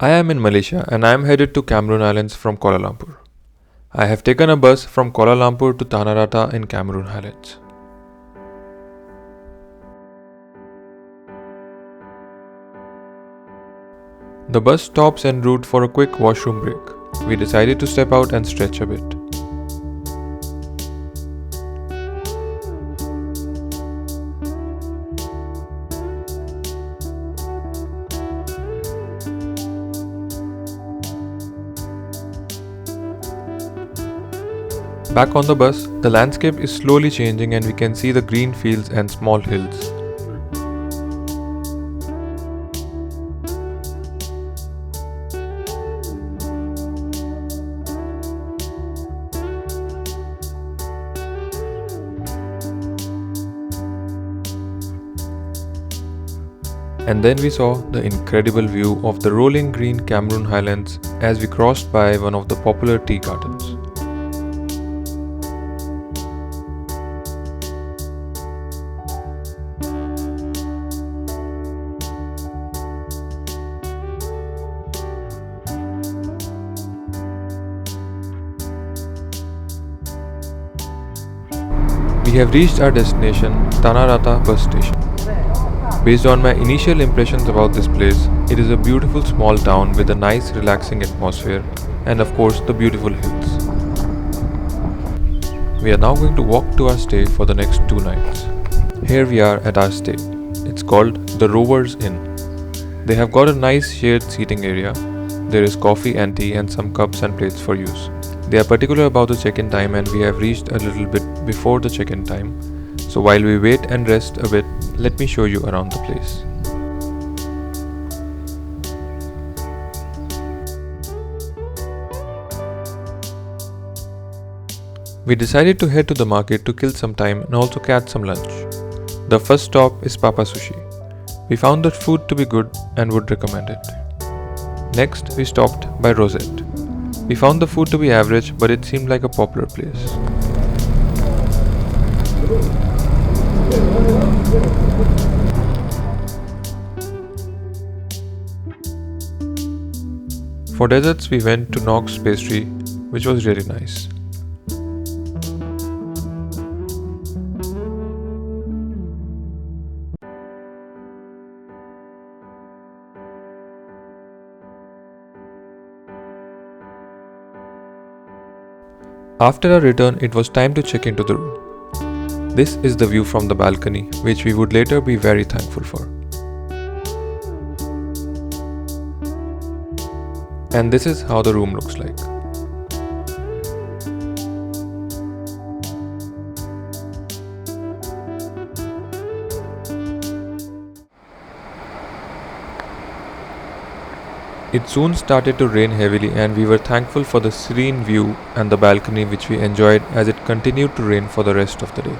I am in Malaysia and I am headed to Cameron Highlands from Kuala Lumpur. I have taken a bus from Kuala Lumpur to Tanah Rata in Cameron Highlands. The bus stops en route for a quick washroom break. We decided to step out and stretch a bit. Back on the bus, the landscape is slowly changing and we can see the green fields and small hills. And then we saw the incredible view of the rolling green Cameron Highlands as we crossed by one of the popular tea gardens. We have reached our destination, Tanah Rata bus station. Based on my initial impressions about this place, it is a beautiful small town with a nice relaxing atmosphere and of course the beautiful hills. We are now going to walk to our stay for the next 2 nights. Here we are at our stay. It's called the Rovers Inn. They have got a nice shared seating area. There is coffee and tea and some cups and plates for use. They are particular about the check-in time and we have reached a little bit before the check-in time. So while we wait and rest a bit, let me show you around the place. We decided to head to the market to kill some time and also catch some lunch. The first stop is Papa Sushi. We found the food to be good and would recommend it. Next, we stopped by Rosette. We found the food to be average, but it seemed like a popular place. For desserts, we went to Knox Pastry, which was really nice. After our return, it was time to check into the room. This is the view from the balcony, which we would later be very thankful for. And this is how the room looks like. It soon started to rain heavily and we were thankful for the serene view and the balcony which we enjoyed as it continued to rain for the rest of the day.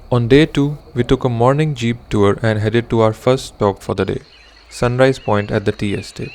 On day 2, we took a morning jeep tour and headed to our first stop for the day, Sunrise Point at the tea estate.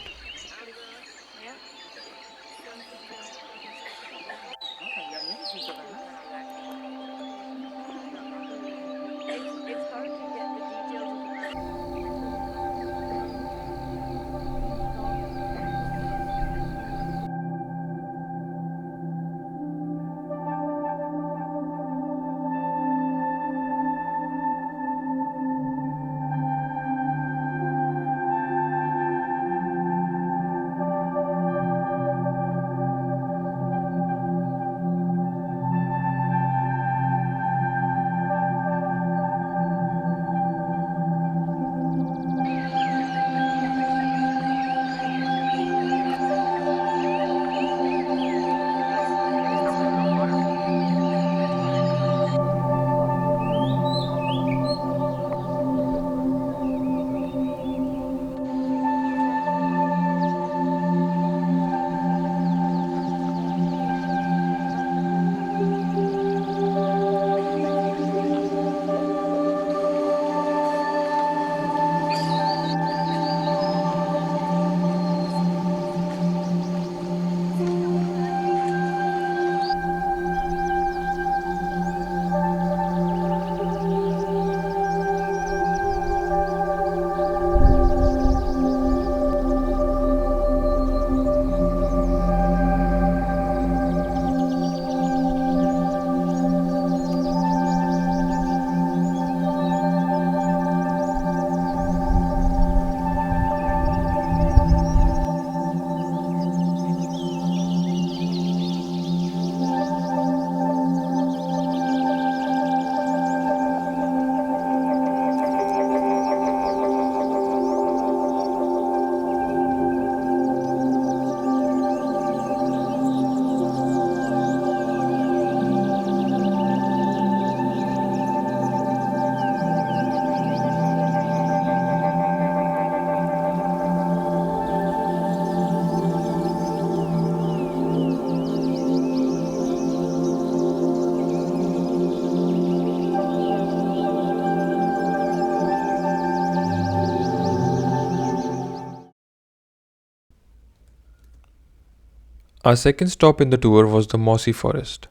Our second stop in the tour was the Mossy Forest.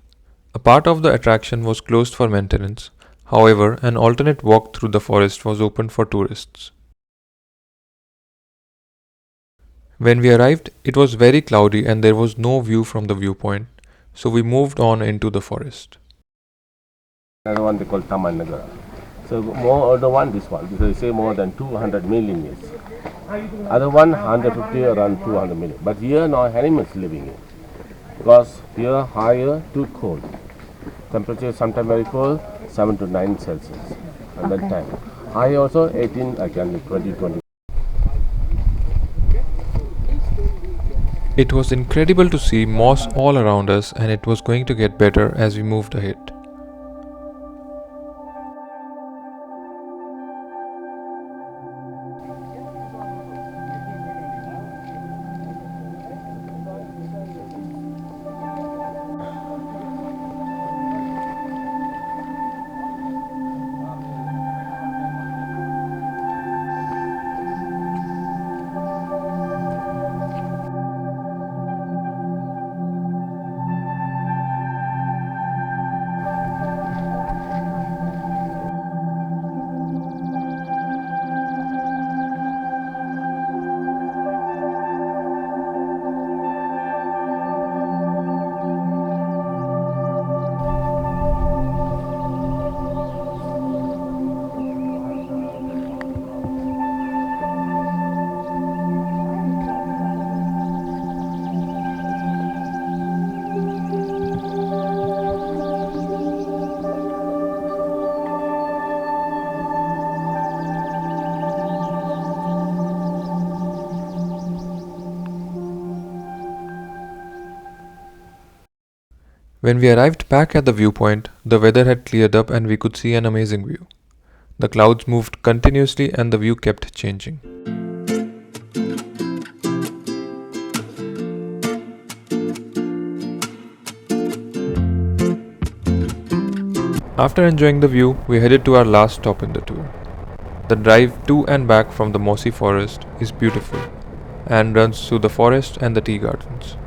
A part of the attraction was closed for maintenance. However, an alternate walk through the forest was open for tourists. When we arrived, it was very cloudy and there was no view from the viewpoint, so we moved on into the forest. Another one they call Taman Nagara. So more older one, this one, because they say more than 200 million years. Other one 150 around 200 million. But here no animals living in, because here higher too cold. Temperature sometimes very cold, 7 to 9 Celsius at that time. High also 18 again 20. It was incredible to see moss all around us, and it was going to get better as we moved ahead. When we arrived back at the viewpoint, the weather had cleared up and we could see an amazing view. The clouds moved continuously and the view kept changing. After enjoying the view, we headed to our last stop in the tour. The drive to and back from the Mossy Forest is beautiful and runs through the forest and the tea gardens.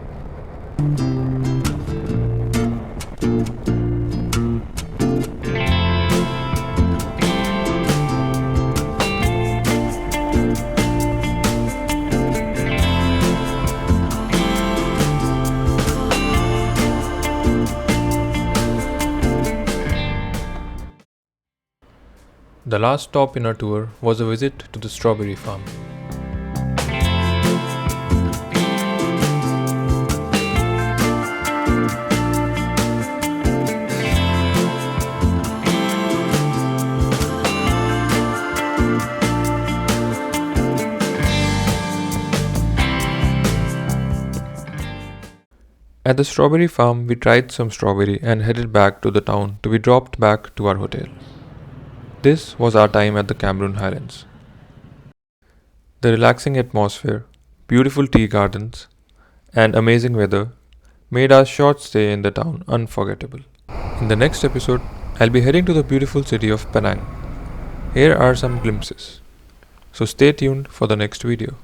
The last stop in our tour was a visit to the strawberry farm. At the strawberry farm, we tried some strawberry and headed back to the town to be dropped back to our hotel. This was our time at the Cameron Highlands. The relaxing atmosphere, beautiful tea gardens, and amazing weather made our short stay in the town unforgettable. In the next episode, I'll be heading to the beautiful city of Penang. Here are some glimpses. So stay tuned for the next video.